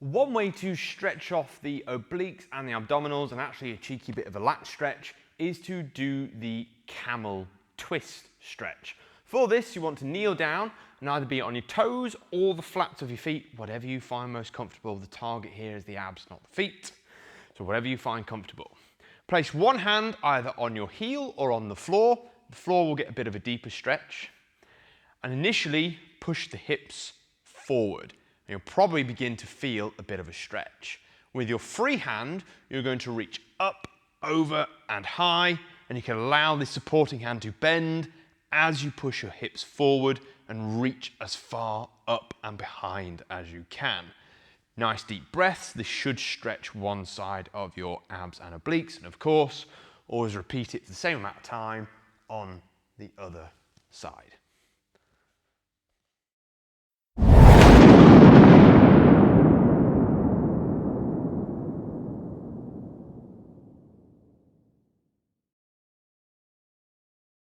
One way to stretch off the obliques and the abdominals, and actually a cheeky bit of a lat stretch, is to do the camel twist stretch. For this, you want to kneel down and either be on your toes or the flats of your feet, whatever you find most comfortable. The target here is the abs, not the feet. So whatever you find comfortable. Place one hand either on your heel or on the floor. The floor will get a bit of a deeper stretch. And initially, push the hips forward. And you'll probably begin to feel a bit of a stretch. With your free hand, you're going to reach up, over and high, and you can allow the supporting hand to bend as you push your hips forward and reach as far up and behind as you can. Nice deep breaths. This should stretch one side of your abs and obliques, and of course, always repeat it for the same amount of time on the other side.